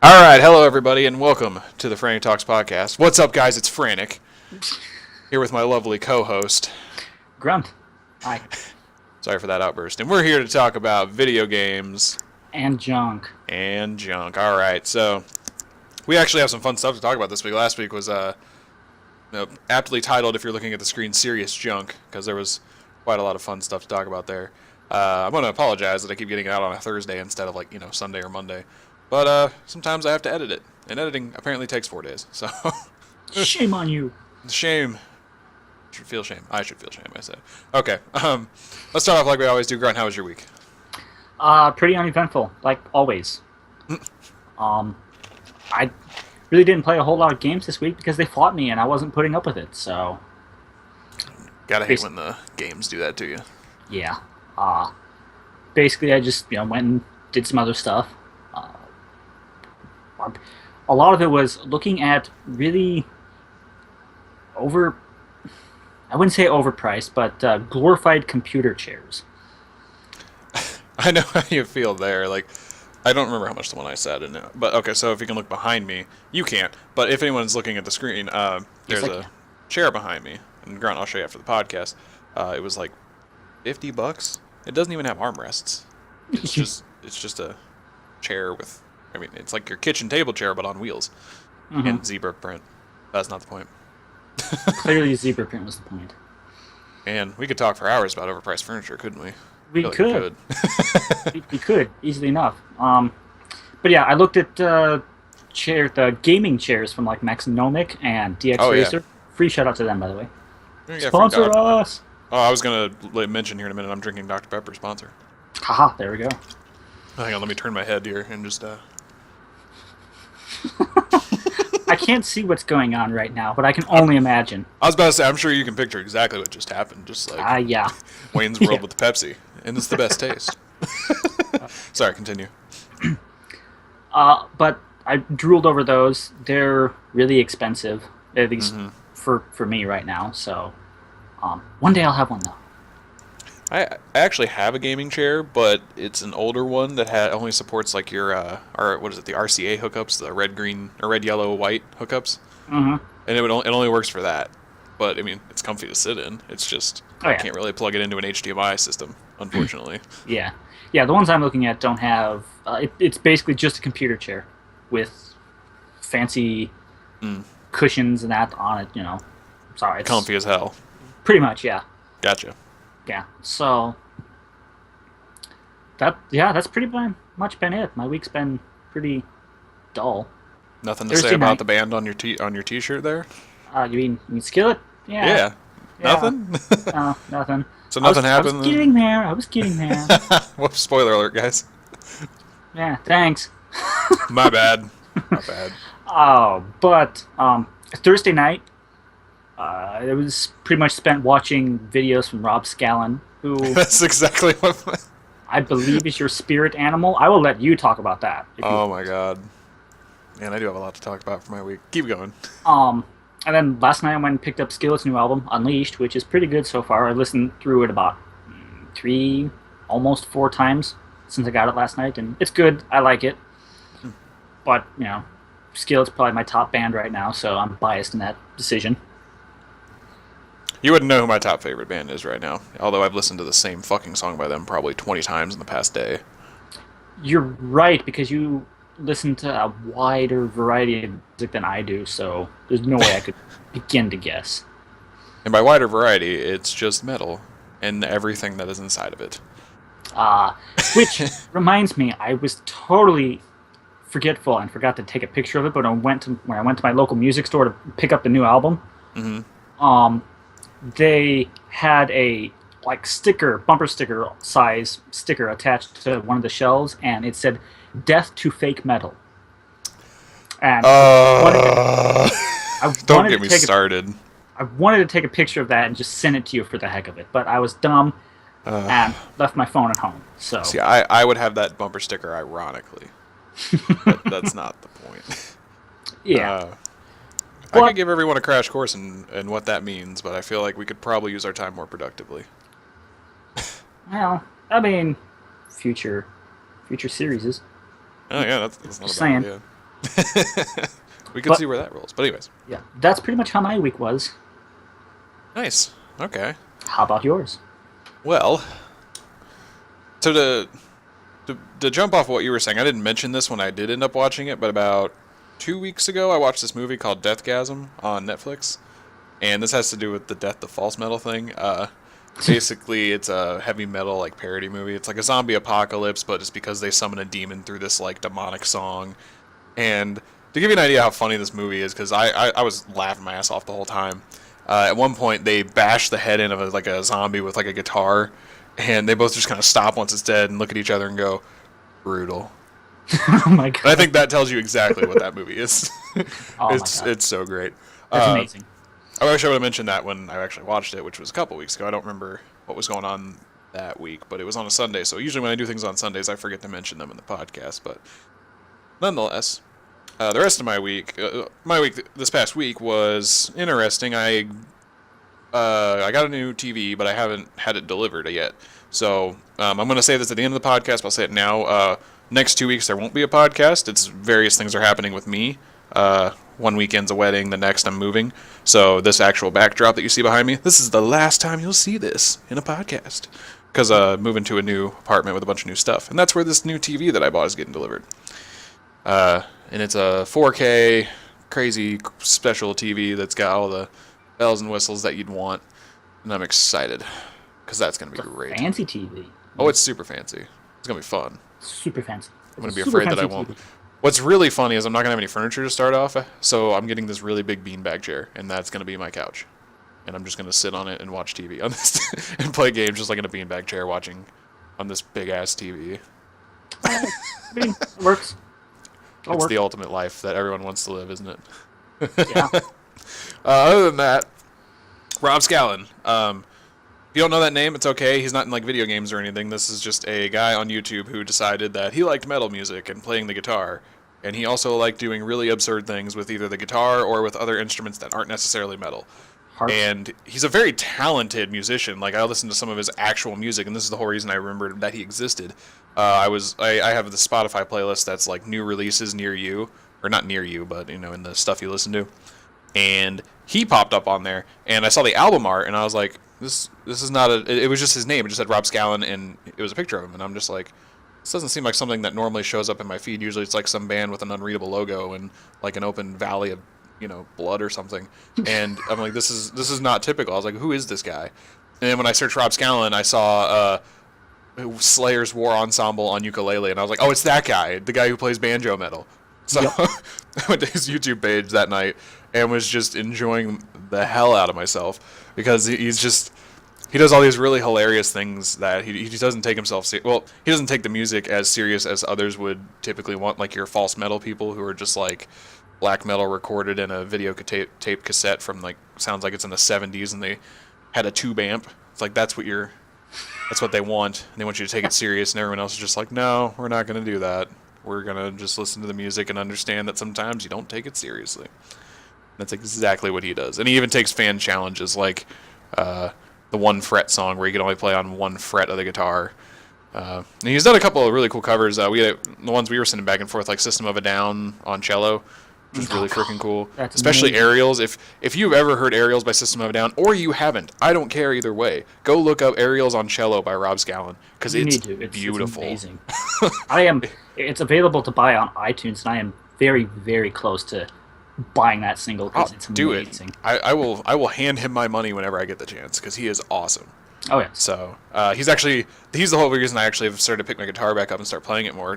All right, hello everybody, and welcome to the Frantic Talks podcast. What's up, guys? It's Frantic here with my lovely co-host Grunt. Hi. Sorry for that outburst. And we're here to talk about video games And junk. and junk. All right, so we actually have some fun stuff to talk about this week. Last week was aptly titled, if you're looking at the screen, "Serious Junk," because there was quite a lot of fun stuff to talk about there. I'm going to apologize that I keep getting it out on a Thursday instead of Sunday or Monday. But sometimes I have to edit it, and editing apparently takes 4 days. So Shame on you. shame. Should feel shame. I should feel shame. I said. Okay. Let's start off like we always do. Grunt, how was your week? Pretty uneventful, like always. I really didn't play a whole lot of games this week because they fought me and I wasn't putting up with it. So Gotta hate when the games do that to you. yeah. Basically, I just went and did some other stuff. A lot of it was looking at really I wouldn't say overpriced, but glorified computer chairs. I know how you feel there. Like, I don't remember how much the one I said, but okay. So if you can look behind me, you can't. But if anyone's looking at the screen, there's a chair behind me, and Grunt, I'll show you after the podcast. It was like $50. It doesn't even have armrests. It's just a chair with. I mean, it's like your kitchen table chair, but on wheels, and zebra print. That's not the point. Clearly, zebra print was the point. And we could talk for hours about overpriced furniture, couldn't we? We could. We could easily enough. But yeah, I looked at the gaming chairs from like Maxnomic and DX Racer. Yeah. Free shout out to them, by the way. Sponsor us. Oh, I was gonna mention here in a minute. I'm drinking Dr. Pepper sponsor. Haha, there we go. Hang on, let me turn my head here and just. I can't see what's going on right now, but I can only imagine. I was about to say, I'm sure you can picture exactly what just happened. Just like yeah. Wayne's World with the Pepsi, and it's the best taste. Sorry, continue. But I drooled over those. They're really expensive, at least for me right now. So, one day I'll have one though. I actually have a gaming chair, but it's an older one that only supports like your the RCA hookups, the red, green, or red, yellow, white hookups. And it only works for that. But I mean, it's comfy to sit in. It's just I can't really plug it into an HDMI system, unfortunately. Yeah. The ones I'm looking at don't have. It's basically just a computer chair with fancy cushions and that on it. Sorry, it's comfy as hell. Pretty much, yeah. Gotcha. Yeah, so that's pretty much been it. My week's been pretty dull. Nothing to say about the band on your T-shirt there? You mean Skillet? Yeah. Nothing? No, nothing. So nothing happened? I was getting there. Whoops, spoiler alert, guys. Yeah, thanks. My bad. But Thursday night, it was pretty much spent watching videos from Rob Scallon, who... That's exactly what... I believe is your spirit animal. I will let you talk about that. Oh my god. Man, I do have a lot to talk about for my week. Keep going. And then last night I went and picked up Skillet's new album, Unleashed, which is pretty good so far. I listened through it about 3, almost 4 times since I got it last night, and it's good. I like it. But, Skillet's probably my top band right now, so I'm biased in that decision. You wouldn't know who my top favorite band is right now, although I've listened to the same fucking song by them probably 20 times in the past day. You're right, because you listen to a wider variety of music than I do, so there's no way I could begin to guess. And by wider variety, it's just metal and everything that is inside of it. Which reminds me, I was totally forgetful and forgot to take a picture of it, but when I went to my local music store to pick up the new album, they had a bumper sticker size sticker attached to one of the shelves, and it said "Death to Fake Metal." And don't get me started. I wanted to take a picture of that and just send it to you for the heck of it, but I was dumb and left my phone at home. So see, I would have that bumper sticker ironically. But that's not the point. Yeah. I could give everyone a crash course in what that means, but I feel like we could probably use our time more productively. Well, I mean, future series. Oh yeah, that's not a bad idea. We could see where that rolls. But anyways. Yeah, that's pretty much how my week was. Nice. Okay. How about yours? Well, so to jump off what you were saying, I didn't mention this when I did end up watching it, but about 2 weeks ago, I watched this movie called Deathgasm on Netflix, and this has to do with the Death the False Metal thing. Basically, it's a heavy metal like parody movie. It's like a zombie apocalypse, but it's because they summon a demon through this like demonic song. And to give you an idea how funny this movie is, because I was laughing my ass off the whole time. At one point, they bash the head in of like a zombie with like a guitar, and they both just kind of stop once it's dead and look at each other and go, "Brutal." Oh my god! And I think that tells you exactly what that movie is. Oh It's so great. That's amazing. I wish I would have mentioned that when I actually watched it, which was a couple weeks ago. I don't remember what was going on that week, but it was on a Sunday. So usually when I do things on Sundays, I forget to mention them in the podcast. But nonetheless, the rest of my week this past week was interesting. I got a new TV, but I haven't had it delivered yet. So I'm going to say this at the end of the podcast, but I'll say it now. Next 2 weeks there won't be a podcast. It's various things are happening with me. One weekend's a wedding, the next I'm moving. So this actual backdrop that you see behind me, this is the last time you'll see this in a podcast. Because moving to a new apartment with a bunch of new stuff. And that's where this new TV that I bought is getting delivered. And it's a 4K, crazy special TV that's got all the bells and whistles that you'd want. And I'm excited. Because that's going to be great. Fancy TV. Oh, it's super fancy. It's going to be fun. Super fancy. I'm going to be afraid that I won't. TV. What's really funny is I'm not going to have any furniture to start off, so I'm getting this really big beanbag chair, and that's going to be my couch. And I'm just going to sit on it and watch TV on this and play games just like in a beanbag chair watching on this big-ass TV. I mean, it works. It's the ultimate life that everyone wants to live, isn't it? Yeah. Other than that, Rob Scallon. If you don't know that name, it's okay. He's not in like video games or anything. This is just a guy on YouTube who decided that he liked metal music and playing the guitar. And he also liked doing really absurd things with either the guitar or with other instruments that aren't necessarily metal. And he's a very talented musician. Like, I listened to some of his actual music, and this is the whole reason I remembered that he existed. I have the Spotify playlist that's like new releases near you, or not near you, but in the stuff you listen to. And he popped up on there, and I saw the album art, and I was like, this is not it was just his name. It just said Rob Scallon, and it was a picture of him, and I'm just like, this doesn't seem like something that normally shows up in my feed. Usually it's like some band with an unreadable logo and like an open valley of blood or something. And I'm like, this is not typical. I was like, who is this guy? And then when I searched Rob Scallon, I saw Slayer's War Ensemble on ukulele, and I was like, oh, it's that guy, the guy who plays banjo metal. So yep. I went to his YouTube page that night and was just enjoying the hell out of myself because he does all these really hilarious things that he doesn't take himself he doesn't take the music as serious as others would typically want, like your false metal people who are just like black metal recorded in a video tape cassette from like, sounds like it's in the 70s, and they had a tube amp. It's like that's what they want, and they want you to take it serious, and everyone else is just like, no, we're not going to do that. We're going to just listen to the music and understand that sometimes you don't take it seriously. That's exactly what he does. And he even takes fan challenges like the 1 fret song where you can only play on 1 fret of the guitar. And he's done a couple of really cool covers. The ones we were sending back and forth, like System of a Down on cello, which is really freaking cool. That's especially amazing. Aerials. If you've ever heard Aerials by System of a Down, or you haven't, I don't care either way. Go look up Aerials on cello by Rob Scallon, because it's beautiful. It's amazing. It's available to buy on iTunes, and I am very, very close to buying that single because it's amazing. Do it. I will hand him my money whenever I get the chance because he is awesome. Oh yeah. So he's the whole reason I actually have started to pick my guitar back up and start playing it more.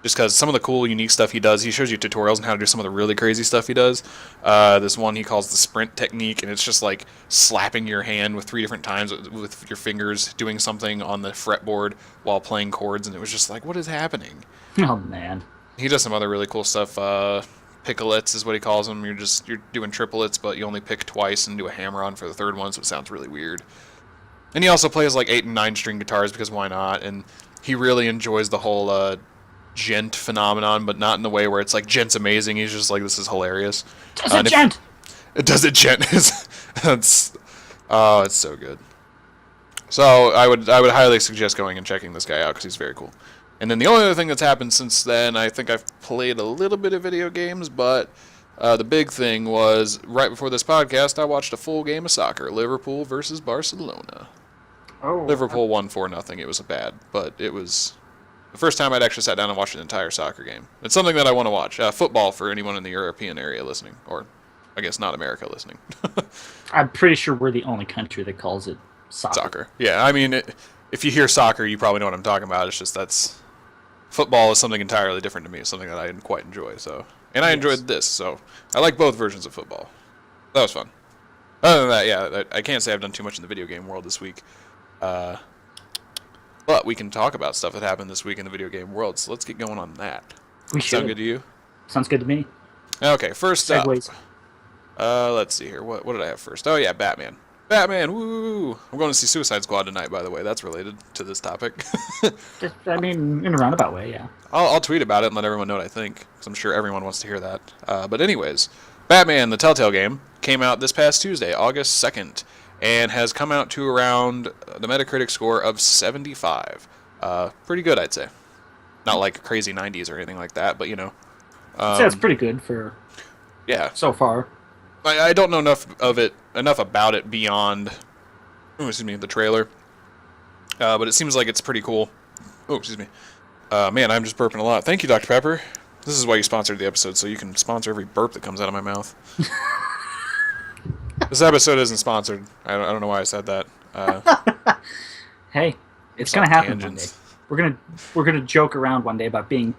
Just because some of the cool, unique stuff he does, he shows you tutorials on how to do some of the really crazy stuff he does. This one he calls the sprint technique, and it's just like slapping your hand with 3 different times with your fingers, doing something on the fretboard while playing chords, and it was just like, what is happening? Oh man. He does some other really cool stuff. Pickolets is what he calls them. You're doing triplets, but you only pick twice and do a hammer on for the 3rd one, so it sounds really weird. And he also plays like 8 and 9 string guitars because why not? And he really enjoys the whole gent phenomenon, but not in the way where it's like gent's amazing. He's just like, this is hilarious. Does it gent? Does it gent? It's so good. So I would highly suggest going and checking this guy out because he's very cool. And then the only other thing that's happened since then, I think I've played a little bit of video games, but the big thing was right before this podcast, I watched a full game of soccer, Liverpool versus Barcelona. Oh, Liverpool won 4-0. It was bad, but it was the first time I'd actually sat down and watched an entire soccer game. It's something that I want to watch. Football for anyone in the European area listening, or I guess not America listening. I'm pretty sure we're the only country that calls it soccer. Yeah, I mean, if you hear soccer, you probably know what I'm talking about. It's just football is something entirely different to me, something that I didn't quite enjoy. So, and I enjoyed this, so I like both versions of football. That was fun. Other than that, yeah, I can't say I've done too much in the video game world this week. But we can talk about stuff that happened this week in the video game world, so let's get going on that. We should. Sound good to you? Sounds good to me. Okay, first up. Segues. Let's see here. What did I have first? Oh, yeah, Batman. Batman, woo! I'm going to see Suicide Squad tonight, by the way. That's related to this topic. I mean, in a roundabout way, yeah. I'll tweet about it and let everyone know what I think, because I'm sure everyone wants to hear that. But anyways, Batman, the TellTale game, came out this past Tuesday, August 2nd, and has come out to around the Metacritic score of 75. Pretty good, I'd say. Not like crazy 90s or anything like that, but, you know. I'd say it's pretty good for so far. I don't know enough about it beyond, the trailer. But it seems like it's pretty cool. Oh, excuse me. Man, I'm just burping a lot. Thank you, Dr. Pepper. This is why you sponsored the episode, so you can sponsor every burp that comes out of my mouth. This episode isn't sponsored. I don't know why I said that. Hey, it's gonna happen one day. We're gonna joke around one day about being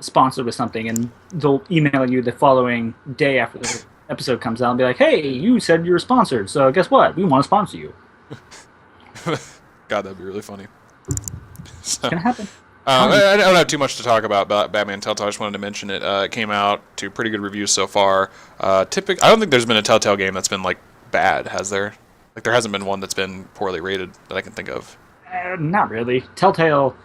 sponsored with something, and they'll email you the following day after the episode comes out and be like, "Hey, you said you were sponsored, so guess what? We want to sponsor you." God, that'd be really funny. It's gonna happen. I don't have too much to talk about Batman Telltale. I just wanted to mention it. It came out to pretty good reviews so far. I don't think there's been a Telltale game that's been like bad, has there? Like there hasn't been one that's been poorly rated that I can think of. Not really. Telltale.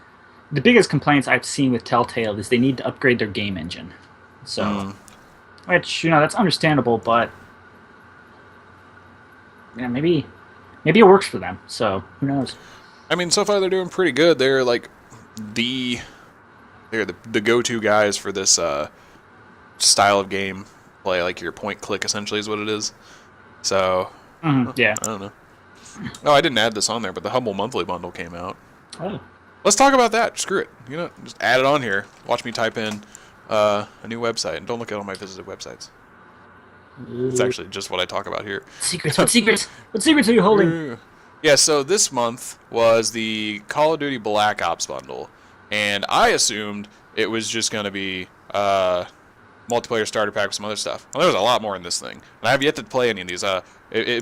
The biggest complaints I've seen with Telltale is they need to upgrade their game engine. So, which that's understandable, but maybe it works for them. So who knows? I mean, so far they're doing pretty good. They're like the go-to guys for this style of game play, like your point click essentially is what it is. So yeah, I don't know. No, I didn't add this on there, but the Humble Monthly Bundle came out. Oh, let's talk about that. Screw it. Just add it on here. Watch me type in a new website, and don't look at all my visited websites. It's actually just what I talk about here. Secrets. What secrets? What secrets are you holding? Yeah, so this month was the Call of Duty Black Ops bundle, and I assumed it was just going to be multiplayer starter pack with some other stuff. Well, there was a lot more in this thing, and I have yet to play any of these.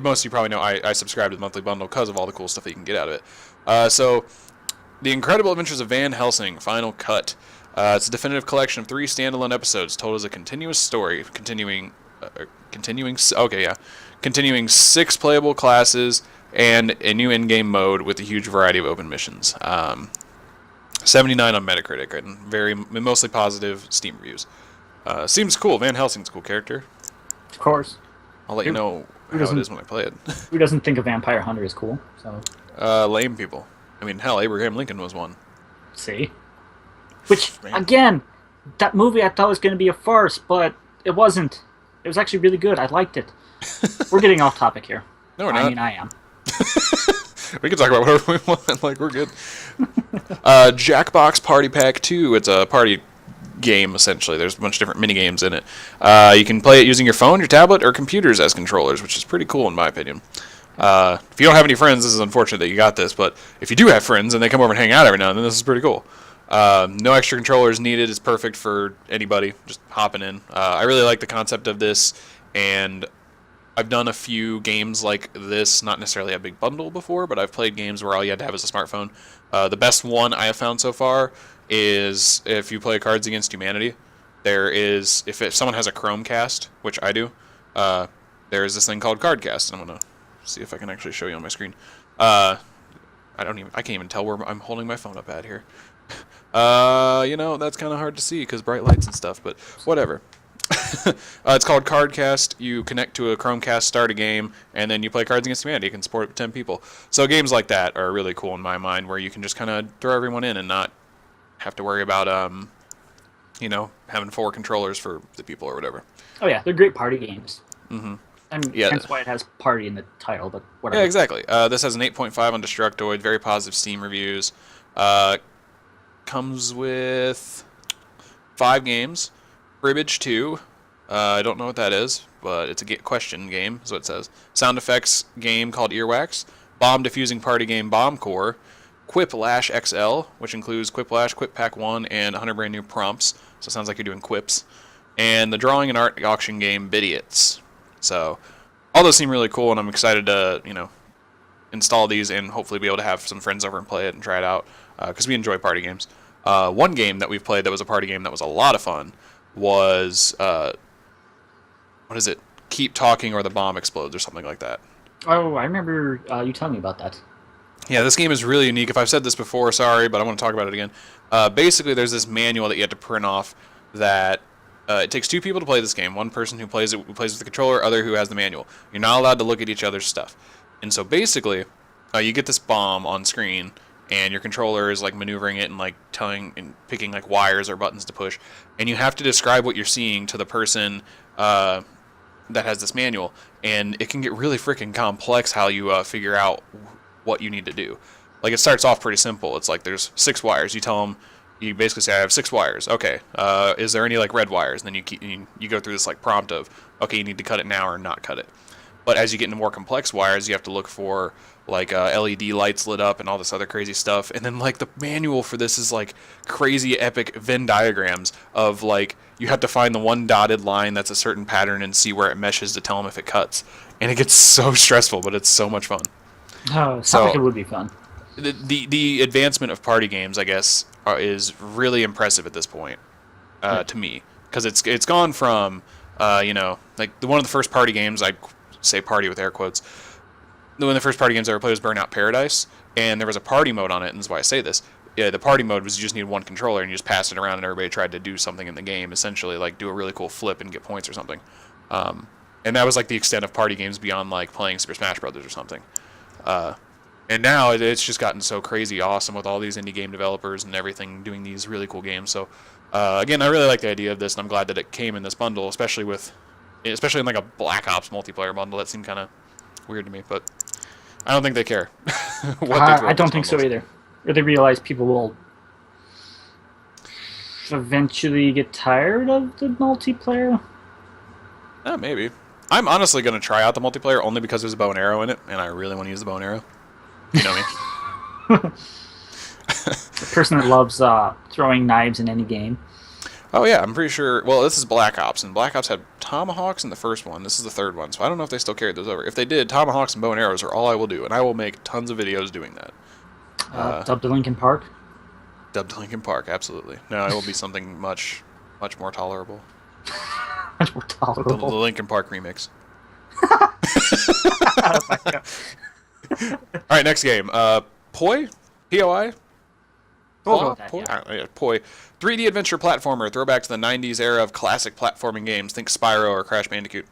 Most of you probably know I subscribe to the monthly bundle because of all the cool stuff that you can get out of it. So, The Incredible Adventures of Van Helsing, Final Cut. It's a definitive collection of 3 standalone episodes told as a continuous story, continuing 6 playable classes, and a new in-game mode with a huge variety of open missions. 79 on Metacritic, and mostly positive Steam reviews. Seems cool. Van Helsing's a cool character. Of course. I'll let you know how it is when I play it. Who doesn't think a vampire hunter is cool? So. Lame people. I mean, hell, Abraham Lincoln was one. See? Which, again, that movie I thought was going to be a farce, but it wasn't. It was actually really good. I liked it. We're getting off topic here. No, we're not. I mean, I am. We can talk about whatever we want. Like, we're good. Jackbox Party Pack 2. It's a party game, essentially. There's a bunch of different mini-games in it. You can play it using your phone, your tablet, or computers as controllers, which is pretty cool in my opinion. If you don't have any friends, this is unfortunate that you got this, but if you do have friends and they come over and hang out every now and then, this is pretty cool. No extra controllers needed. It's perfect for anybody just hopping in. I really like the concept of this, and I've done a few games like this, not necessarily a big bundle before, but I've played games where all you had to have is a smartphone. The best one I have found so far is if you play Cards Against Humanity. There is, if someone has a Chromecast, which I do, there is this thing called Cardcast, and I'm going to see if I can actually show you on my screen. I can't even tell where I'm holding my phone up at here. That's kind of hard to see because bright lights and stuff, but whatever. It's called Cardcast. You connect to a Chromecast, start a game, and then you play Cards Against Humanity. You can support it with 10 people. So games like that are really cool in my mind, where you can just kind of throw everyone in and not have to worry about having 4 controllers for the people or whatever. Oh yeah, they're great party games. Mm-hmm. And Yeah. hence why it has party in the title, but whatever. Yeah, exactly. This has an 8.5 on Destructoid, very positive Steam reviews. Comes with 5 games. Cribbage 2. I don't know what that is, but it's a question game, is what it says. Sound effects game called Earwax. Bomb defusing party game Bomb Core. Quiplash XL, which includes Quiplash, Quip Pack 1, and 100 brand new prompts. So it sounds like you're doing quips. And the drawing and art auction game Bidiots. So all those seem really cool, and I'm excited to, install these and hopefully be able to have some friends over and play it and try it out, because we enjoy party games. One game that we've played that was a party game that was a lot of fun was, what is it? Keep Talking or the Bomb Explodes or something like that. Oh, I remember you telling me about that. Yeah, this game is really unique. If I've said this before, sorry, but I want to talk about it again. Basically, there's this manual that you have to print off that it takes 2 people to play this game. One person who plays with the controller, other who has the manual. You're not allowed to look at each other's stuff. And so basically, you get this bomb on screen, and your controller is like maneuvering it and like telling and picking like wires or buttons to push, and you have to describe what you're seeing to the person that has this manual. And it can get really freaking complex how you figure out what you need to do. Like, it starts off pretty simple. It's like there's 6 wires. You tell them, you basically say, I have 6 wires. Okay. Is there any like red wires? And then you go through this like prompt of, okay, you need to cut it now or not cut it. But as you get into more complex wires, you have to look for like LED lights lit up and all this other crazy stuff. And then like the manual for this is like crazy epic Venn diagrams of like, you have to find the one dotted line that's a certain pattern and see where it meshes to tell them if it cuts. And it gets so stressful, but it's so much fun. Oh, it sounds like it would be fun. The advancement of party games, I guess, is really impressive at this point, to me, because it's gone from like one of the first party games, I'd say party with air quotes. One of the first party games I ever played was Burnout Paradise, and there was a party mode on it, and this is why I say this. Yeah, the party mode was you just need one controller and you just pass it around, and everybody tried to do something in the game, essentially like do a really cool flip and get points or something. And that was like the extent of party games beyond like playing Super Smash Brothers or something. And now it's just gotten so crazy awesome with all these indie game developers and everything doing these really cool games. So again, I really like the idea of this, and I'm glad that it came in this bundle, especially in like a Black Ops multiplayer bundle. That seemed kind of weird to me, but I don't think they care. I don't think so either. Or they realize people will eventually get tired of the multiplayer. Maybe. I'm honestly going to try out the multiplayer only because there's a bow and arrow in it, and I really want to use the bow and arrow. You know me. The person that loves throwing knives in any game. Oh yeah, I'm pretty sure. Well, this is Black Ops, and Black Ops had tomahawks in the first one. This is the third one, so I don't know if they still carried those over. If they did, tomahawks and bow and arrows are all I will do, and I will make tons of videos doing that. Dubbed to Linkin Park. Dubbed to Linkin Park, absolutely. No, it will be something much more tolerable. Much more tolerable. The Linkin Park remix. Oh my God. All right, next game. Poi? P-O-I? We'll go with that, Poi? yeah. Poi. 3D adventure platformer. Throwback to the 90s era of classic platforming games. Think Spyro or Crash Bandicoot.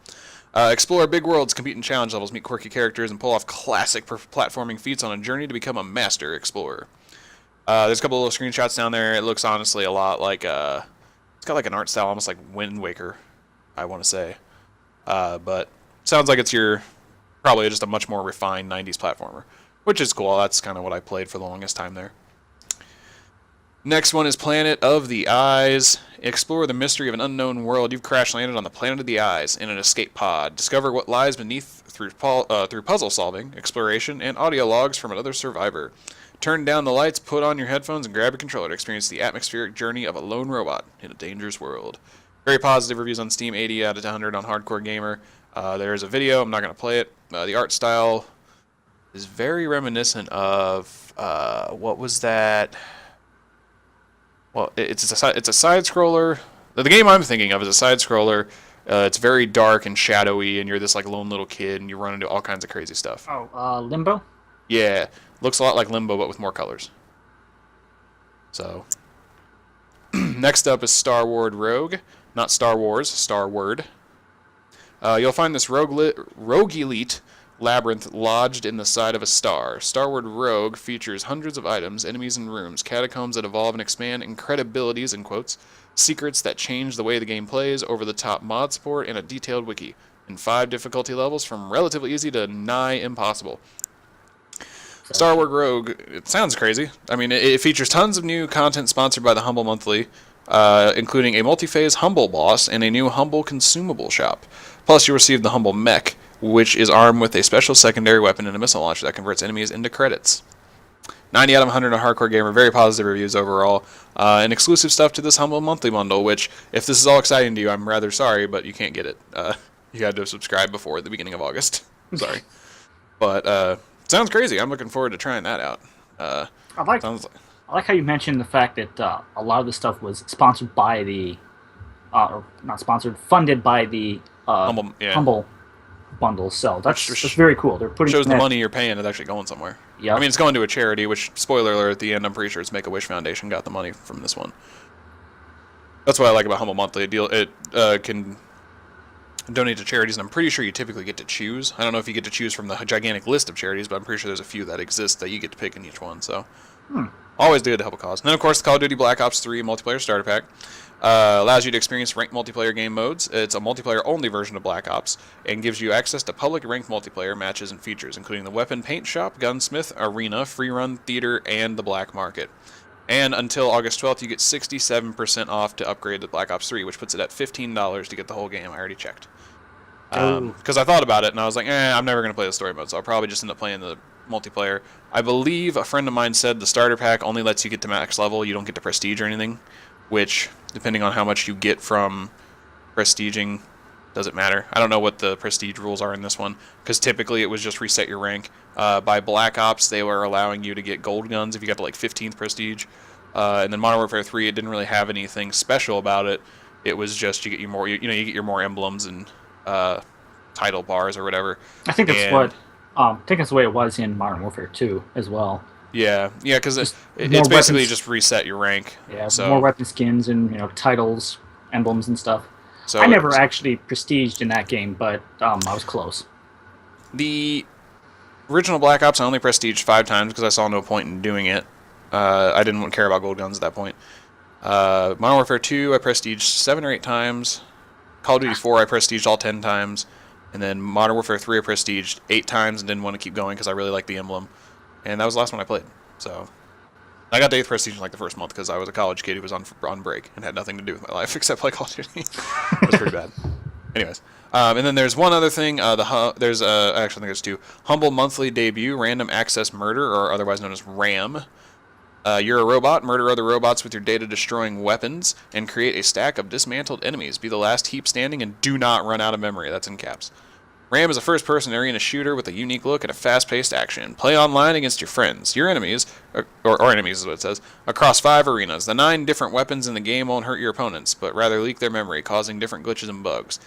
Explore big worlds, compete in challenge levels, meet quirky characters, and pull off classic platforming feats on a journey to become a master explorer. There's a couple of little screenshots down there. It looks honestly a lot like... it's got like an art style almost like Wind Waker, I want to say. But sounds like it's probably just a much more refined 90s platformer, which is cool. That's kind of what I played for the longest time there. Next one is Planet of the Eyes. Explore the mystery of an unknown world. You've crash landed on the Planet of the Eyes in an escape pod. Discover what lies beneath through puzzle solving, exploration, and audio logs from another survivor. Turn down the lights, put on your headphones, and grab a controller to experience the atmospheric journey of a lone robot in a dangerous world. Very positive reviews on Steam, 80 out of 100 on Hardcore Gamer. There's a video. I'm not going to play it. The art style is very reminiscent of... what was that... Well, it's a side-scroller. The game I'm thinking of is a side-scroller. It's very dark and shadowy, and you're this like lone little kid, and you run into all kinds of crazy stuff. Oh, Limbo? Yeah, looks a lot like Limbo, but with more colors. So, next up is Star Wars Rogue. Not Star Wars, Star Word. You'll find this rogue elite labyrinth lodged in the side of a star. Starward Rogue features hundreds of items, enemies, and rooms, catacombs that evolve and expand, incredibilities, in quotes, secrets that change the way the game plays, over-the-top mod support, and a detailed wiki. In 5 difficulty levels, from relatively easy to nigh impossible. Starward Rogue, it sounds crazy. I mean, it features tons of new content sponsored by the Humble Monthly, including a multi-phase Humble boss and a new Humble consumable shop. Plus, you'll receive the Humble Mech, which is armed with a special secondary weapon and a missile launcher that converts enemies into credits. 90 out of 100 on Hardcore Gamer, very positive reviews overall. And exclusive stuff to this Humble Monthly bundle, which, if this is all exciting to you, I'm rather sorry, but you can't get it. You had to subscribe before the beginning of August. Sorry. But, sounds crazy. I'm looking forward to trying that out. I like how you mentioned the fact that a lot of the stuff was sponsored by the, or not sponsored, funded by the Humble bundle. So that's very cool. They're putting shows the money you're paying is actually going somewhere. Yeah. I mean, it's going to a charity, which, spoiler alert, at the end, I'm pretty sure it's Make-A-Wish Foundation got the money from this one. That's what I like about Humble Monthly. It can donate to charities, and I'm pretty sure you typically get to choose. I don't know if you get to choose from the gigantic list of charities, but I'm pretty sure there's a few that exist that you get to pick in each one. So, always good to help a cause. And then, of course, the Call of Duty Black Ops 3 multiplayer starter pack allows you to experience ranked multiplayer game modes. It's a multiplayer-only version of Black Ops and gives you access to public ranked multiplayer matches and features, including the weapon paint shop, gunsmith, arena, free run, theater, and the black market. And until August 12th, you get 67% off to upgrade to Black Ops 3, which puts it at $15 to get the whole game. I already checked. Because I thought about it, and I was like, I'm never going to play the story mode, so I'll probably just end up playing the multiplayer. I believe a friend of mine said the starter pack only lets you get to max level. You don't get to prestige or anything, which, depending on how much you get from prestiging, doesn't matter. I don't know what the prestige rules are in this one, because typically it was just reset your rank. By Black Ops, they were allowing you to get gold guns if you got to like 15th prestige. And then Modern Warfare 3, it didn't really have anything special about it. It was just you get your more, you get your more emblems and title bars or whatever. I think that's I think that's the way it was in Modern Warfare 2 as well. Yeah, because it's basically just reset your rank. Yeah, so more weapon skins and titles, emblems and stuff. So I never actually prestiged in that game, but I was close. The original Black Ops, I only prestiged 5 times because I saw no point in doing it. I didn't care about gold guns at that point. Modern Warfare 2, I prestiged 7 or 8 times. Call of Duty 4, I prestiged all 10 times. And then Modern Warfare 3, I prestiged 8 times and didn't want to keep going because I really liked the emblem. And that was the last one I played. So I got to 8th prestige in like the first month because I was a college kid who was on break and had nothing to do with my life except play Call of Duty. It was pretty bad. Anyways. And then there's one other thing. There's I actually think there's 2. Humble Monthly Debut, Random Access Murder, or otherwise known as RAM. You're a robot, murder other robots with your data-destroying weapons, and create a stack of dismantled enemies. Be the last heap standing, and do not run out of memory. That's in caps. RAM is a first-person arena shooter with a unique look and a fast-paced action. Play online against your friends, your enemies, or enemies is what it says, across 5 arenas. The 9 different weapons in the game won't hurt your opponents, but rather leak their memory, causing different glitches and bugs.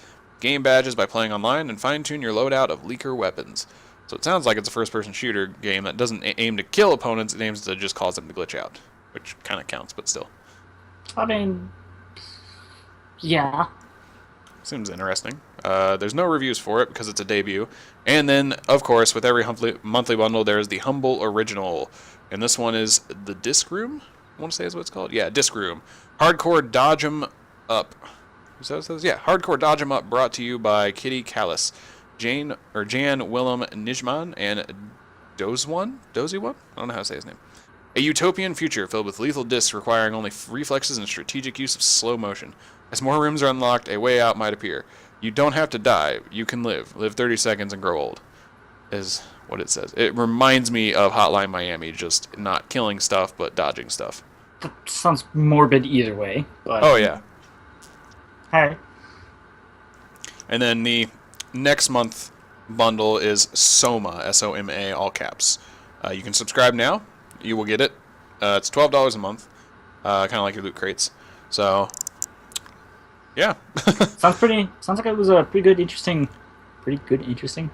Gain badges by playing online, and fine-tune your loadout of leaker weapons. So it sounds like it's a first-person shooter game that doesn't aim to kill opponents, it aims to just cause them to glitch out. Which kind of counts, but still. I mean, yeah. Seems interesting. There's no reviews for it because it's a debut. And then, of course, with every monthly bundle, there's the Humble Original. And this one is the Disc Room? I want to say is what it's called? Yeah, Disc Room. Hardcore Dodge 'em Up. Is that what it says? Yeah, Hardcore Dodge 'em Up, brought to you by Kitty Callis, Jan Willem Nijman, and Dozy1? I don't know how to say his name. A utopian future filled with lethal discs requiring only reflexes and strategic use of slow motion. As more rooms are unlocked, a way out might appear. You don't have to die. You can live. Live 30 seconds and grow old, is what it says. It reminds me of Hotline Miami, just not killing stuff, but dodging stuff. That sounds morbid either way. But oh, yeah. Hey. And then the next month bundle is Soma, S-O-M-A, all caps. You can subscribe now. You will get it. It's $12 a month, kind of like your loot crates. So, yeah. Sounds like it was a pretty good, interesting,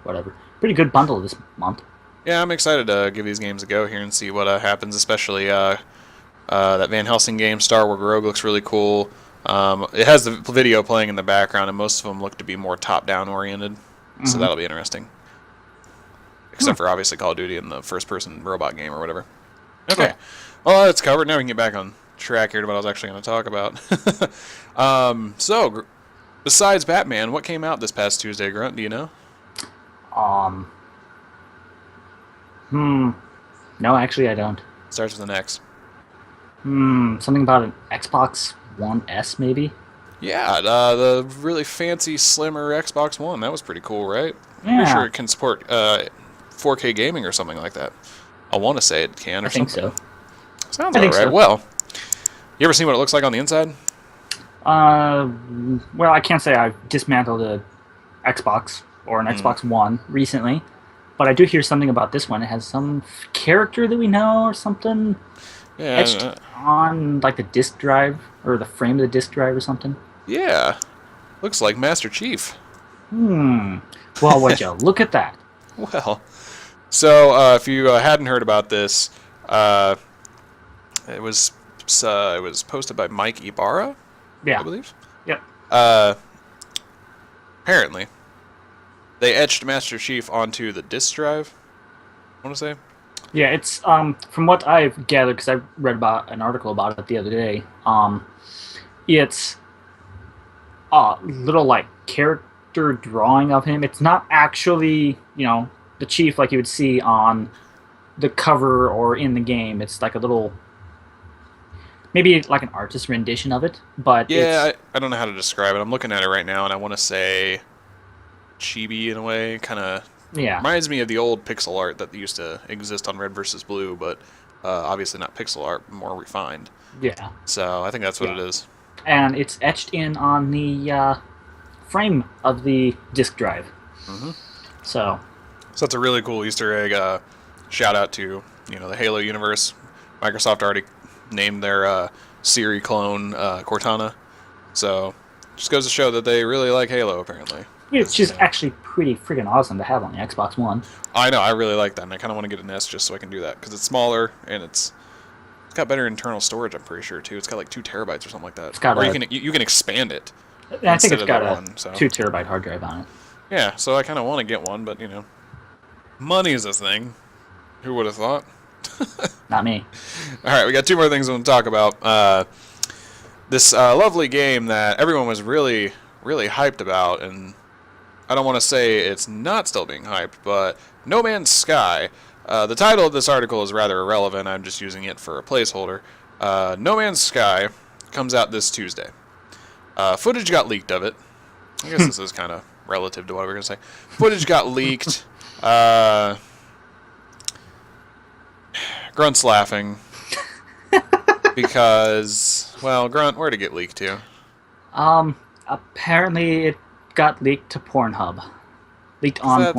whatever. Pretty good bundle this month. Yeah, I'm excited to give these games a go here and see what happens, especially that Van Helsing game, Starward Rogue, looks really cool. It has the video playing in the background, and most of them look to be more top-down oriented, so that'll be interesting. except for obviously Call of Duty and the first-person robot game or whatever. Okay, Yeah. well that's covered. Now we can get back on track here to what I was actually going to talk about. Besides Batman, what came out this past Tuesday, Grunt? Do you know? Um. Hmm. No, actually, I don't. Starts with an X. Something about an Xbox One S, maybe. Yeah, the really fancy, slimmer Xbox One. That was pretty cool, right? Pretty sure Yeah, it can support 4K gaming or something like that. I want to say it can or I think something. so. Sounds I think alright. so. Well, you ever seen what it looks like on the inside? Well, I can't say I've dismantled a Xbox or an Xbox One recently, but I do hear something about this one. It has some character that we know or something etched Yeah, on like the disk drive or the frame of the disk drive or something. yeah. Looks like Master Chief. Well, would you look at that? Well, so if you hadn't heard about this, uh, it was posted by Mike Ibarra, I Yeah. believe. Yep. Apparently, they etched Master Chief onto the disk drive. I want to say. Yeah, it's from what I've gathered because I read about an article about it the other day. It's a little like character drawing of him. It's not actually the chief like you would see on the cover or in the game. It's like a little maybe like an artist rendition of it, but Yeah, it's I don't know how to describe it. I'm looking at it right now, and I want to say chibi in a way. Kind of yeah reminds me of the old pixel art that used to exist on Red versus Blue, but obviously not pixel art, more refined. yeah So I think that's what it yeah, is. and it's etched in on the frame of the disk drive. Hmm. So So that's a really cool Easter egg. Shout out to the Halo universe. Microsoft already named their Siri clone Cortana. So just goes to show that they really like Halo. Apparently, it's just actually pretty freaking awesome to have on the Xbox One. I know I really like that, and I kind of want to get an S just so I can do that because it's smaller and it's got better internal storage. I'm pretty sure too. It's got like 2 terabytes or something like that. It's got or a, you can expand it I think instead it's of got the a one. So 2 terabyte hard drive on it. yeah, so I kind of want to get one, but money is this thing. Who would have thought? Not me. All right, we got 2 more things we want to talk about. This lovely game that everyone was really, really hyped about, and I don't want to say it's not still being hyped, but No Man's Sky. The title of this article is rather irrelevant. I'm just using it for a placeholder. No Man's Sky comes out this Tuesday. Footage got leaked of it. I guess this is kind of relative to what we're going to say. Footage got leaked. Grunt's laughing because, well, Grunt, where'd it get leaked to? Apparently it got leaked to Pornhub. Leaked on That's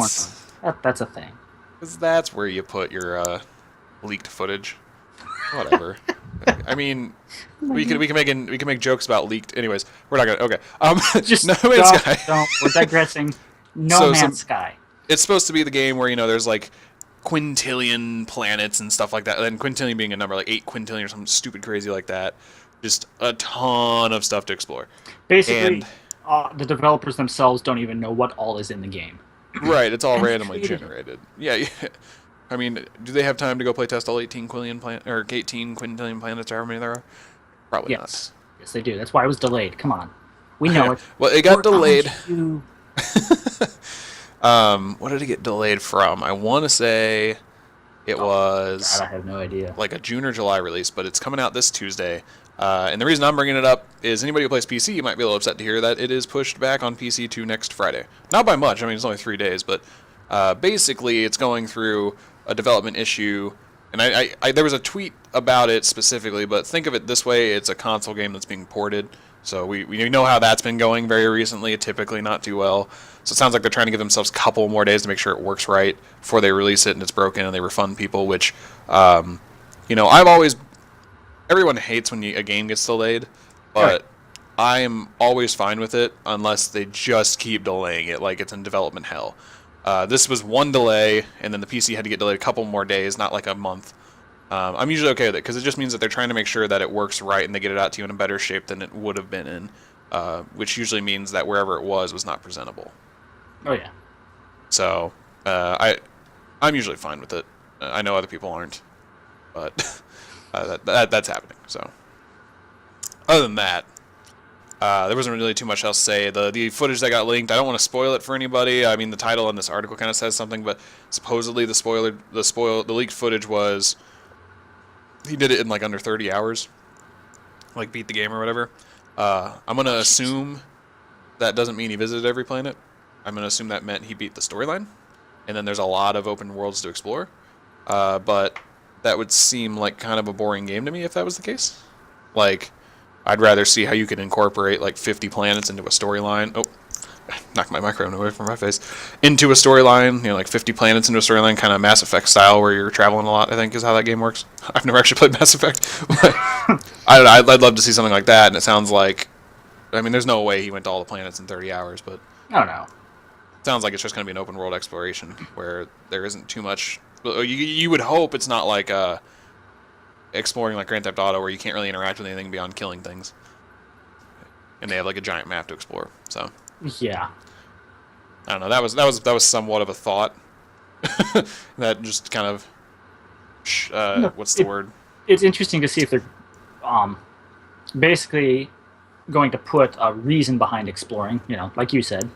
Pornhub. That's a thing. because that's where you put your leaked footage. Whatever. I mean, we can make jokes about leaked. Anyways, we're not gonna. Okay. Just No Man's Sky. don't. We're digressing. No So Man's Sky. It's supposed to be the game where there's like quintillion planets and stuff like that. And quintillion being a number like 8 quintillion or something stupid crazy like that. Just a ton of stuff to explore. Basically, And the developers themselves don't even know what all is in the game. right, it's all And randomly created it. generated. Yeah, yeah. I mean, do they have time to go play test all 18 or 18 quintillion planets or however many there are? Probably Yes. Yes, they do. That's why it was delayed. Come on. We know it. Well, it got We're delayed. on you. What did it get delayed from? I want to say it was God, I have no idea. like a June or July release, but it's coming out this Tuesday. And the reason I'm bringing it up is anybody who plays PC, you might be a little upset to hear that it is pushed back on PC to next Friday. Not by much. I mean, it's only 3 days, but basically it's going through a development issue. And I there was a tweet about it specifically, but think of it this way. It's a console game that's being ported. So we know how that's been going very recently, typically not too well. So it sounds like they're trying to give themselves a couple more days to make sure it works right before they release it and it's broken and they refund people, which, I've always... Everyone hates when a game gets delayed, but I am always fine with it unless they just keep delaying it like it's in development hell. This was one delay, and then the PC had to get delayed a couple more days, not like a month. I'm usually okay with it because it just means that they're trying to make sure that it works right and they get it out to you in a better shape than it would have been in, which usually means that wherever it was not presentable. Oh yeah. So I'm usually fine with it. I know other people aren't, but that's happening. So, other than that, there wasn't really too much else to say. The footage that got leaked, I don't want to spoil it for anybody. I mean, the title in this article kind of says something, but supposedly the leaked footage was he did it in like under 30 hours, like beat the game or whatever. I'm gonna assume that doesn't mean he visited every planet. I'm gonna assume that meant he beat the storyline, and then there's a lot of open worlds to explore. But that would seem like kind of a boring game to me if that was the case. Like, I'd rather see how you could incorporate like 50 planets into a storyline. Oh, knocked my microphone away from my face. Into a storyline, like 50 planets into a storyline, kind of Mass Effect style, where you're traveling a lot, I think is how that game works. I've never actually played Mass Effect. I don't know, I'd love to see something like that, and it sounds like, I mean, there's no way he went to all the planets in 30 hours, but Oh no. it sounds like it's just going to be an open world exploration where there isn't too much. You would hope it's not like exploring like Grand Theft Auto where you can't really interact with anything beyond killing things, and they have like a giant map to explore. So Yeah. I don't know. That was somewhat of a thought. That just kind of what's the word? It's interesting to see if they're basically going to put a reason behind exploring. Like you said,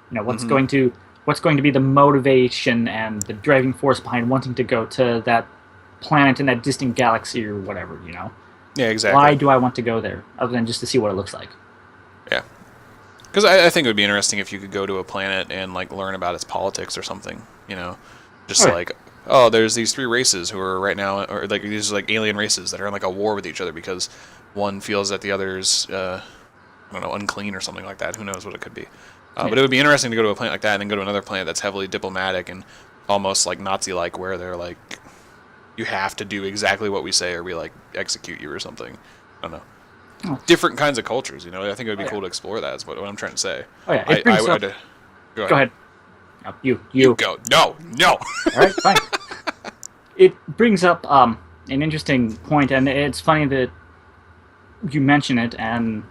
what's going to be the motivation and the driving force behind wanting to go to that planet in that distant galaxy or whatever. Yeah, exactly. Why do I want to go there other than just to see what it looks like? Yeah. Because I think it would be interesting if you could go to a planet and like learn about its politics or something. Just like, oh, there's these three races who are right now, or like these like alien races that are in like a war with each other because one feels that the other's, I don't know, unclean or something like that. Who knows what it could be? But it would be interesting to go to a planet like that and then go to another planet that's heavily diplomatic and almost like Nazi-like, where they're like, you have to do exactly what we say or we like execute you or something. I don't know. Oh. Different kinds of cultures, I think it would be cool to explore that. Is what I'm trying to say. Oh yeah, it brings up... Go ahead. No, you go. No. All right, fine. It brings up an interesting point, and it's funny that you mention it. And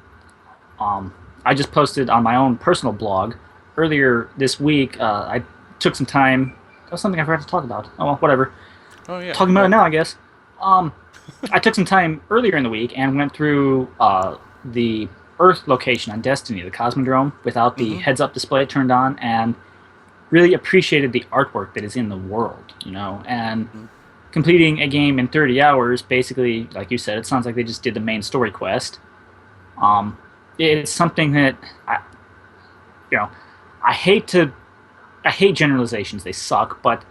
I just posted on my own personal blog earlier this week. I took some time. That was something I forgot to talk about. Oh well, whatever. Oh yeah. Talking about it now, I guess. I took some time earlier in the week and went through the Earth location on Destiny, the Cosmodrome, without the heads-up display turned on, and really appreciated the artwork that is in the world, and completing a game in 30 hours, basically, like you said, it sounds like they just did the main story quest. It's something that, I hate generalizations, they suck, but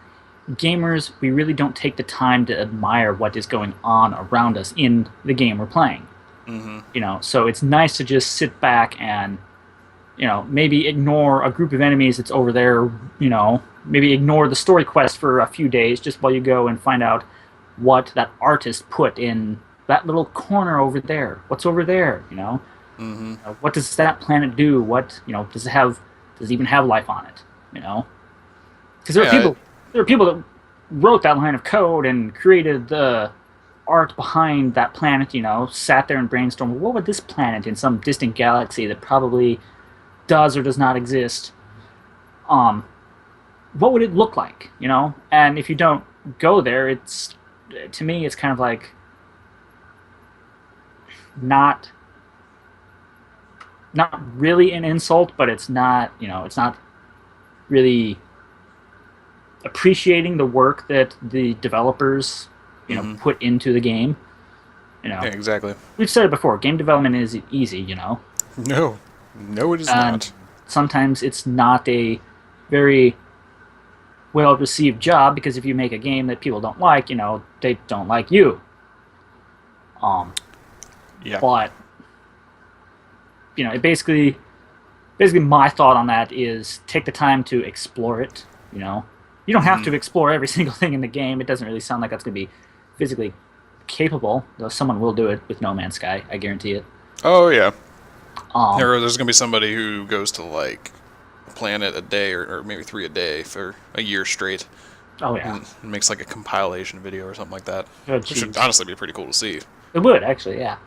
gamers, we really don't take the time to admire what is going on around us in the game we're playing. So it's nice to just sit back and, maybe ignore a group of enemies that's over there, maybe ignore the story quest for a few days just while you go and find out what that artist put in that little corner over there. What's over there, What does that planet do? What, does it even have life on it, Because there are people that wrote that line of code and created the art behind that planet, sat there and brainstormed, what would this planet in some distant galaxy that probably does or does not exist, what would it look like, And if you don't go there, to me, it's kind of like not really an insult, but it's not really appreciating the work that the developers, put into the game. Yeah, exactly. We've said it before. Game development is easy, No, it is not. Sometimes it's not a very well-received job because if you make a game that people don't like, they don't like you. Yeah. But it basically my thought on that is take the time to explore it. You don't have to explore every single thing in the game. It doesn't really sound like that's going to be physically capable, though someone will do it with No Man's Sky. I guarantee it. Oh, yeah. There's going to be somebody who goes to, like, a planet a day or maybe 3 a day for a year straight. Oh, yeah. And makes, like, a compilation video or something like that. Oh, which would honestly be pretty cool to see. It would, actually, yeah.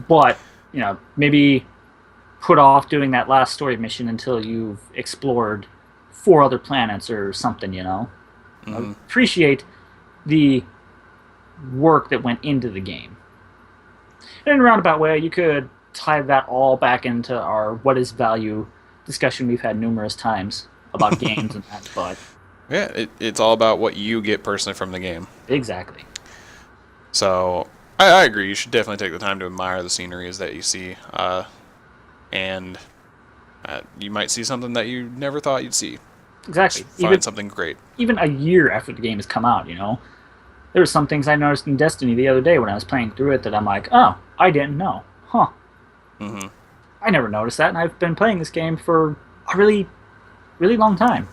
But, maybe put off doing that last story mission until you've explored 4 other planets or something, Appreciate the work that went into the game. And in a roundabout way, you could tie that all back into our what is value discussion we've had numerous times about games and that, but... Yeah, it's all about what you get personally from the game. Exactly. So, I agree. You should definitely take the time to admire the sceneries that you see. And you might see something that you never thought you'd see. Exactly. Find something great. Even a year after the game has come out, you know? There were some things I noticed in Destiny the other day when I was playing through it that I'm like, oh, I didn't know. Huh. Mm-hmm. I never noticed that, and I've been playing this game for a really, really long time.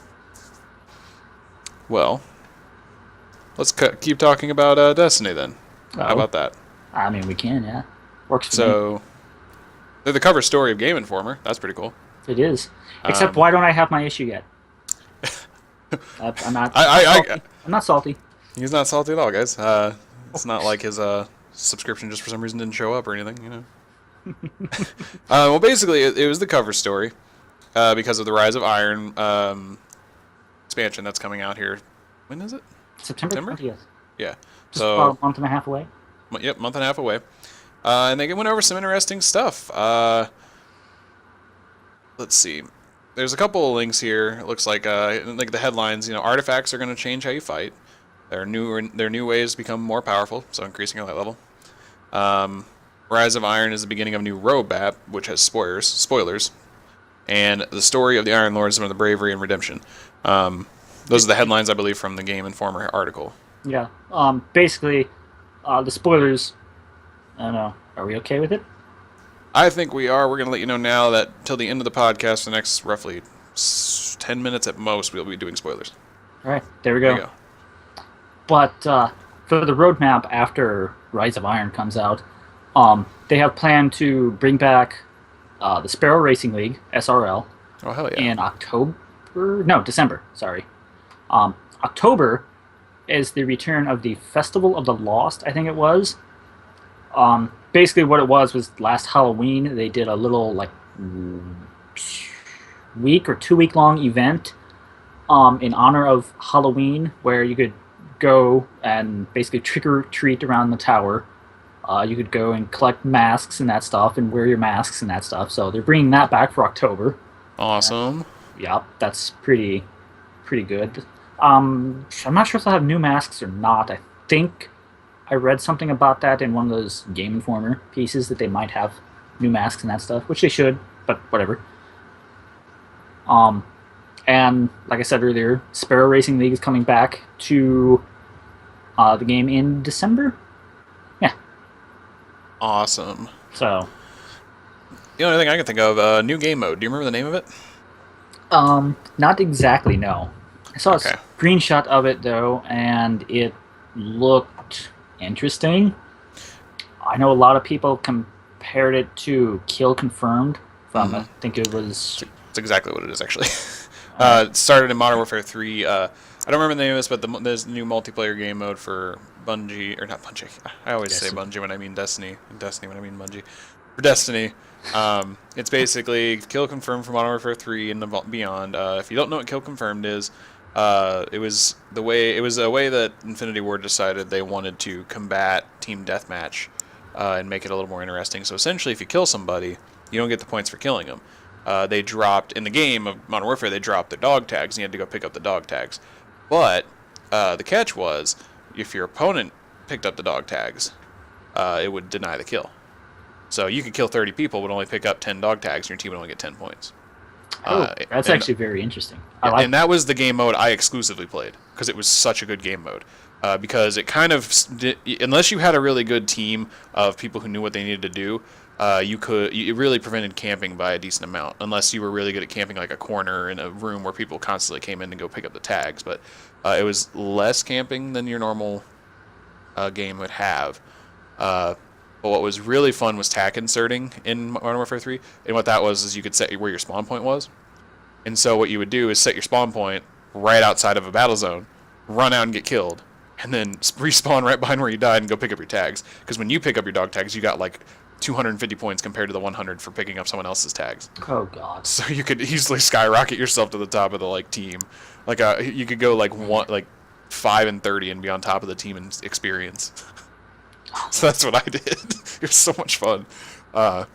Well, let's keep talking about Destiny then. How about that? I mean, we can, yeah. Works for me. So, they're the cover story of Game Informer. That's pretty cool. It is. Except, why don't I have my issue yet? I'm not. I'm not salty. He's not salty at all, guys. It's not like his subscription just for some reason didn't show up or anything, you know. Well, basically, it was the cover story because of the Rise of Iron expansion that's coming out here. When is it? September 20th. Yeah. Just about a month and a half away. Yep, month and a half away. And they went over some interesting stuff. Let's see. There's a couple of links here. It looks like the headlines. You know, artifacts are going to change how you fight. There are new ways to become more powerful, so increasing your light level. Rise of Iron is the beginning of a new roadmap, which has spoilers, and the story of the Iron Lords of the bravery and redemption. Those are the headlines, I believe, from the Game Informer article. Yeah. Basically, the spoilers. I don't know. Are we okay with it? I think we are. We're going to let you know now that till the end of the podcast, the next roughly 10 minutes at most, we'll be doing spoilers. All right. There we go. But for the roadmap after Rise of Iron comes out, they have planned to bring back the Sparrow Racing League, SRL, oh, hell yeah. in December, sorry. October is the return of the Festival of the Lost, I think it was. Basically what it was last Halloween, they did a little, like, week or 2 week long event in honor of Halloween, where you could go and basically trick or treat around the tower. You could go and collect masks and that stuff and wear your masks and that stuff. So they're bringing that back for October. Awesome. Yeah, that's pretty good. I'm not sure if they'll have new masks or not. I think I read something about that in one of those Game Informer pieces that they might have new masks and that stuff, which they should, but whatever. And like I said earlier, Sparrow Racing League is coming back to the game in December. Yeah. Awesome. So. The only thing I can think of, new game mode. Do you remember the name of it? Not exactly, no. I saw a screenshot of it, though, and it looked interesting. I know a lot of people compared it to Kill Confirmed from, I think it was... It's exactly what it is, actually. It started in Modern Warfare 3. I don't remember the name of this, but there's new multiplayer game mode for Bungie, or not Bungie. I always say Bungie when I mean Destiny, and Destiny when I mean Bungie. For Destiny, it's basically Kill Confirmed for Modern Warfare 3 and beyond. If you don't know what Kill Confirmed is, it was a way that Infinity Ward decided they wanted to combat team deathmatch and make it a little more interesting. So essentially, if you kill somebody, you don't get the points for killing them. They dropped, in the game of Modern Warfare, they dropped their dog tags, and you had to go pick up the dog tags. But the catch was, if your opponent picked up the dog tags, it would deny the kill. So you could kill 30 people, but only pick up 10 dog tags, and your team would only get 10 points. That's actually very interesting. And that was the game mode I exclusively played, because it was such a good game mode. Because it kind of, unless you had a really good team of people who knew what they needed to do, it really prevented camping by a decent amount, unless you were really good at camping like a corner in a room where people constantly came in to go pick up the tags. But it was less camping than your normal game would have. But what was really fun was tack inserting in Modern Warfare 3, and what that was is you could set where your spawn point was. And so what you would do is set your spawn point right outside of a battle zone, run out and get killed, and then respawn right behind where you died and go pick up your tags. Because when you pick up your dog tags, you got like 250 points compared to the 100 for picking up someone else's tags. Oh god! So you could easily skyrocket yourself to the top of the team. You could go 5 and 30 and be on top of the team in experience. So that's what I did. It was so much fun. But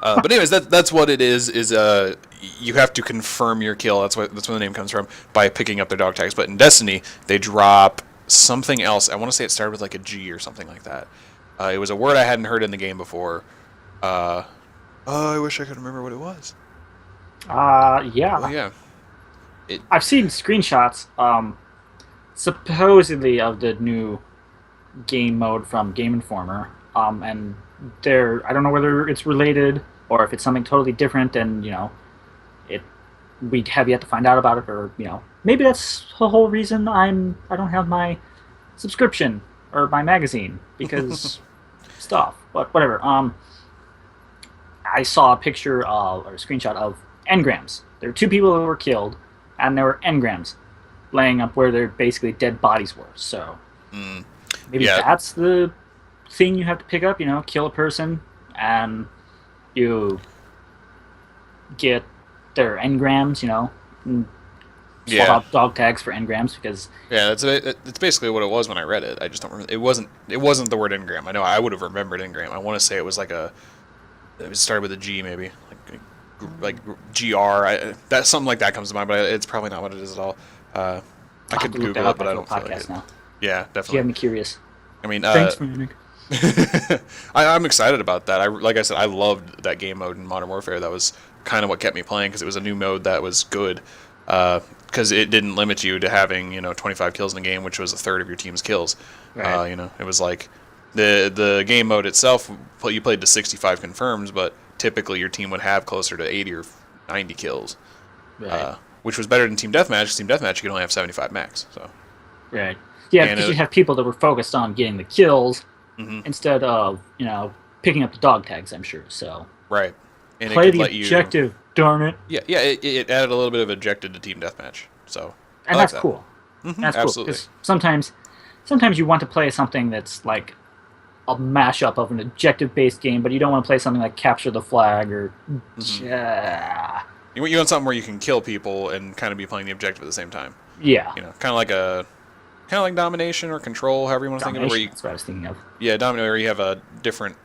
anyways, that's what it is. You have to confirm your kill. That's where the name comes from, by picking up their dog tags. But in Destiny, they drop something else. I want to say it started with like a G or something like that. It was a word I hadn't heard in the game before. I wish I could remember what it was. Yeah. Oh, yeah. I've seen screenshots, supposedly of the new game mode from Game Informer, and I don't know whether it's related or if it's something totally different, and we have yet to find out about it, or maybe that's the whole reason I don't have my subscription or my magazine, because stuff. But whatever. I saw a picture or a screenshot of engrams. There were 2 people who were killed, and there were engrams laying up where their basically dead bodies were. So maybe that's the thing you have to pick up. Kill a person, and you get their engrams. Swap out dog tags for engrams, because that's basically what it was when I read it. I just don't remember. It wasn't the word engram. I know I would have remembered engram. I want to say it was it started with a G, maybe like GR. That something like that comes to mind, but it's probably not what it is at all. I could Google it, but I don't feel like it. Now. Yeah, definitely. You have me curious. I mean, thanks, Frantic. I'm excited about that. Like I said, I loved that game mode in Modern Warfare. That was kind of what kept me playing, because it was a new mode that was good. Because it didn't limit you to having 25 kills in the game, which was a third of your team's kills. Right. It was like the game mode itself. You played to 65 confirms, but typically your team would have closer to 80 or 90 kills, right. Which was better than Team Deathmatch. Team Deathmatch, you could only have 75 max. So. Right. Yeah, because you have people that were focused on getting the kills instead of picking up the dog tags. I'm sure. So. Right. And play the objective. Darn it. Yeah. It added a little bit of objective to Team Deathmatch. So. And that's cool. That's cool. Absolutely. Because sometimes you want to play something that's like a mashup of an objective-based game, but you don't want to play something like Capture the Flag or. You want something where you can kill people and kind of be playing the objective at the same time. Yeah. Kind of like domination or control, however you want to think of it. That's what I was thinking of. Yeah, domination, where you have different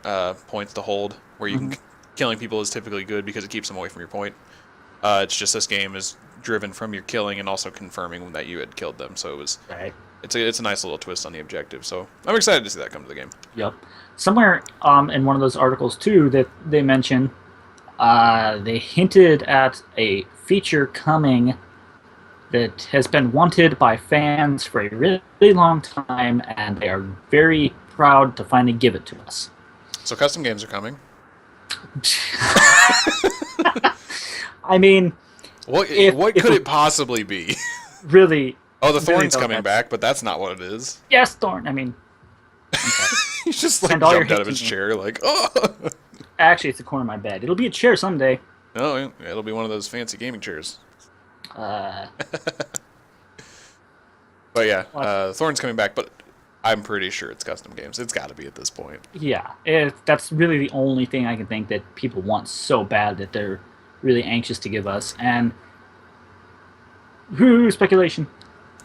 points to hold, where you can killing people is typically good because it keeps them away from your point. It's just this game is driven from your killing and also confirming that you had killed them. So it was. Right. It's a nice little twist on the objective. So I'm excited to see that come to the game. Yep. Somewhere in one of those articles too that they mention, they hinted at a feature coming that has been wanted by fans for a really, really long time, and they are very proud to finally give it to us. So custom games are coming. I mean, what could it possibly be? Really. Oh, the Thorn's coming back, but that's not what it is. Yes, Thorn. I mean, he's just like jumped out of his chair, like, oh. Actually, it's the corner of my bed. It'll be a chair someday. Oh, it'll be one of those fancy gaming chairs. But yeah, Thorn's coming back, but I'm pretty sure it's custom games. It's got to be at this point. Yeah, that's really the only thing I can think that people want so bad that they're really anxious to give us. And speculation.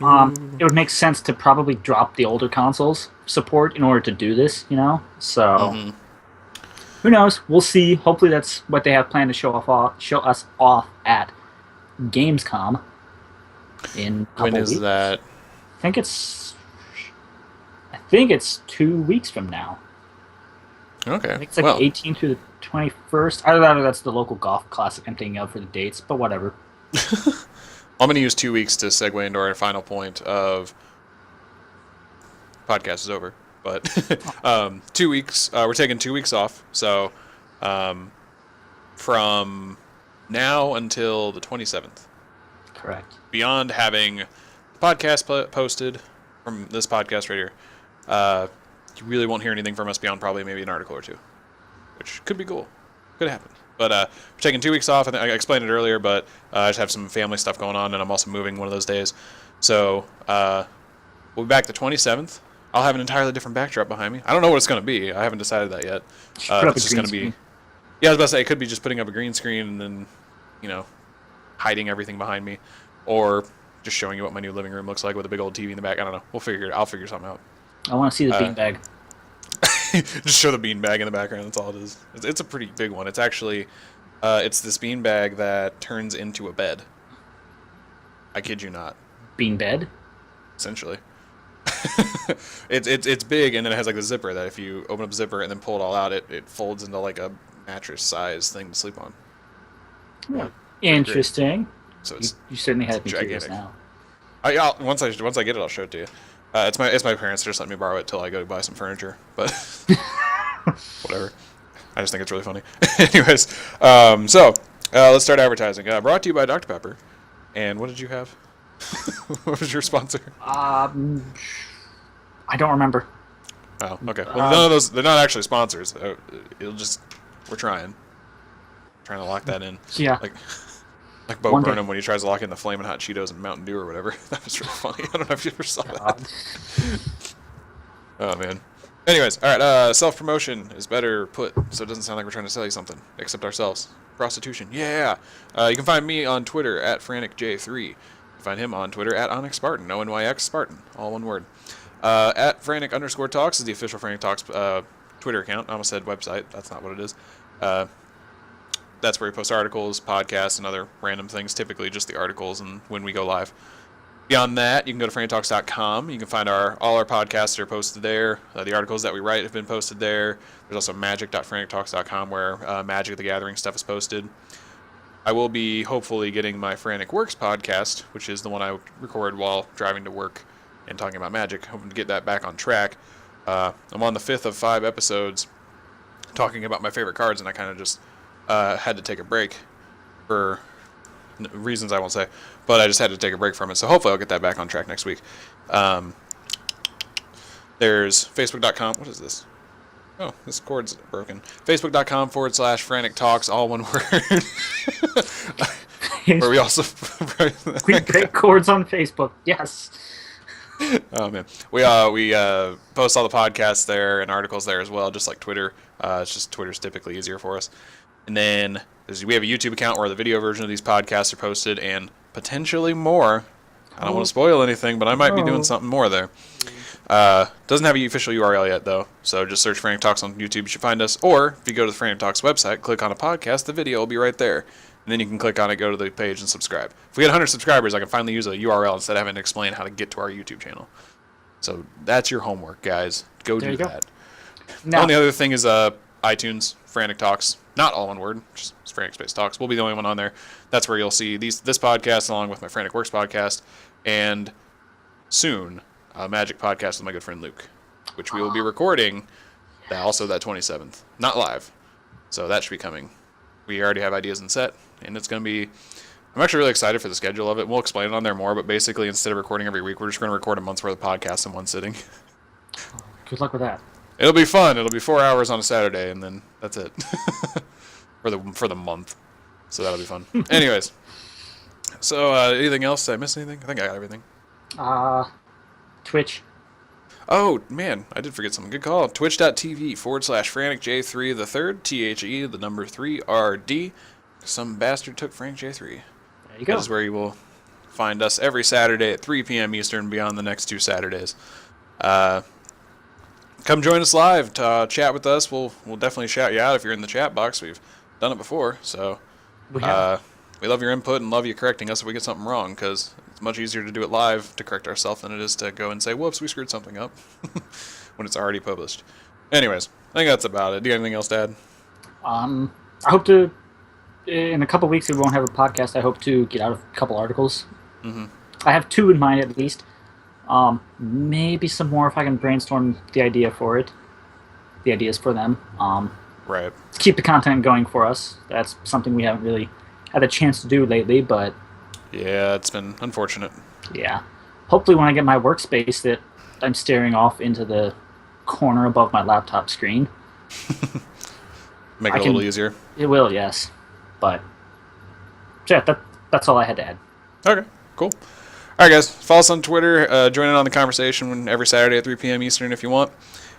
It would make sense to probably drop the older consoles support in order to do this, So who knows? We'll see. Hopefully, that's what they have planned to show us off at Gamescom in a couple When is weeks. that? I think it's 2 weeks from now. Okay. I think it's like the 18th through the 21st. Either that or that's the local golf classic I'm thinking of for the dates, but whatever. I'm going to use 2 weeks to segue into our final point of podcast is over. But 2 weeks, we're taking 2 weeks off. So from now until the 27th. Correct. Beyond having the podcast posted from this podcast right here, you really won't hear anything from us beyond probably maybe an article or two, which could be cool. Could happen. But we're taking 2 weeks off. I think I explained it earlier, but I just have some family stuff going on, and I'm also moving one of those days. So we'll be back the 27th. I'll have an entirely different backdrop behind me. I don't know what it's going to be. I haven't decided that yet. It's just going to be... Yeah, I was about to say, it could be just putting up a green screen and then, hiding everything behind me. Or just showing you what my new living room looks like with a big old TV in the back. I don't know. I'll figure something out. I want to see the beanbag. Just show the beanbag in the background. That's all it is. It's a pretty big one. It's actually, it's this beanbag that turns into a bed. I kid you not. Bean bed? Essentially. It's big, and then it has like the zipper that if you open up the zipper and then pull it all out, it folds into like a mattress size thing to sleep on. Yeah. Interesting. So it's you certainly have me gigantic. curious now. Once I get it, I'll show it to you. It's my parents just let me borrow it till I go buy some furniture, but whatever. I just think it's really funny. Anyways, so let's start advertising. Brought to you by Dr. Pepper. And what did you have? What was your sponsor? I don't remember. Oh, okay. Well, none of those, they're not actually sponsors. We're trying to lock that in. Yeah. Like Bo Burnham when he tries to lock in the Flamin' Hot Cheetos and Mountain Dew or whatever. That was really funny. I don't know if you ever saw that. Oh, man. Anyways, all right. Self-promotion is better put, so it doesn't sound like we're trying to sell you something, except ourselves. Prostitution. Yeah. You can find me on Twitter at FranticJ3. You can find him on Twitter at OnyxSpartan. ONYX Spartan. All one word. At Frantic_Talks is the official Frantic Talks Twitter account. I almost said website. That's not what it is. That's where we post articles, podcasts, and other random things, typically just the articles and when we go live. Beyond that, you can go to frantictalks.com. You can find all our podcasts are posted there. The articles that we write have been posted there. There's also magic.frantictalks.com where Magic the Gathering stuff is posted. I will be hopefully getting my Frantic Works podcast, which is the one I record while driving to work and talking about Magic. Hoping to get that back on track. I'm on the 5th of 5 episodes talking about my favorite cards, and I kind of just had to take a break for reasons I won't say, but I just had to take a break from it. So hopefully I'll get that back on track next week. There's facebook.com. What is this? Oh, this cord's broken. Facebook.com/Frantic Talks, all one word. Where we also we break cords on Facebook. Yes. Oh man, we post all the podcasts there and articles there as well, just like Twitter. It's just Twitter's typically easier for us. And then we have a YouTube account where the video version of these podcasts are posted, and potentially more. I don't want to spoil anything, but I might be doing something more there. Doesn't have an official URL yet, though, so just search Frantic Talks on YouTube. You should find us. Or if you go to the Frantic Talks website, click on a podcast, the video will be right there. And then you can click on it, go to the page, and subscribe. If we get 100 subscribers, I can finally use a URL instead of having to explain how to get to our YouTube channel. So that's your homework, guys. Go do that. The only other thing is iTunes, Frantic Talks. Not all one word, just Frantic Space Talks. We'll be the only one on there. That's where you'll see this podcast along with my Frantic Works podcast, and soon a Magic podcast with my good friend Luke, which we will be recording also that 27th. Not live. So that should be coming. We already have ideas in set, and it's going to be... I'm actually really excited for the schedule of it. We'll explain it on there more, but basically instead of recording every week, we're just going to record a month's worth of podcasts in one sitting. Good luck with that. It'll be fun. It'll be 4 hours on a Saturday, and then that's it for the month. So that'll be fun. Anyways, so anything else? Did I miss anything? I think I got everything. Twitch. Oh man, I did forget something. Good call. Twitch.tv/FranticJ3 the third. THE the number 3RD. Some bastard took Frank J3. There you go. That is where you will find us every Saturday at 3 p.m. Eastern beyond the next 2 Saturdays. Come join us live to chat with us. We'll definitely shout you out if you're in the chat box. We've done it before, so we love your input and love you correcting us if we get something wrong, because it's much easier to do it live to correct ourselves than it is to go and say, whoops, we screwed something up when it's already published. Anyways, I think that's about it. Do you have anything else to add? I hope to, in a couple weeks, if we won't have a podcast, I hope to get out a couple articles. Mm-hmm. I have 2 in mind at least. Maybe some more if I can brainstorm the ideas for them. Right. To keep the content going for us. That's something we haven't really had a chance to do lately, but... Yeah, it's been unfortunate. Yeah. Hopefully when I get my workspace that I'm staring off into the corner above my laptop screen. Make it a little easier. It will, yes. But, yeah, that's all I had to add. Okay, cool. All right, guys, follow us on Twitter. Join in on the conversation every Saturday at 3 p.m. Eastern if you want.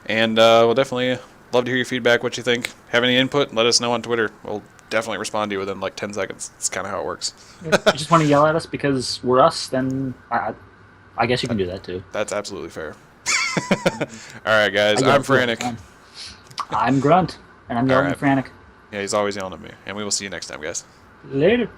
And we'll definitely love to hear your feedback, what you think. Have any input, let us know on Twitter. We'll definitely respond to you within like 10 seconds. It's kind of how it works. If you just want to yell at us because we're us, then I guess you can do that too. That's absolutely fair. All right, guys. I'm Frantic. I'm Grunt, and I'm yelling at Frantic. Yeah, he's always yelling at me. And we will see you next time, guys. Later.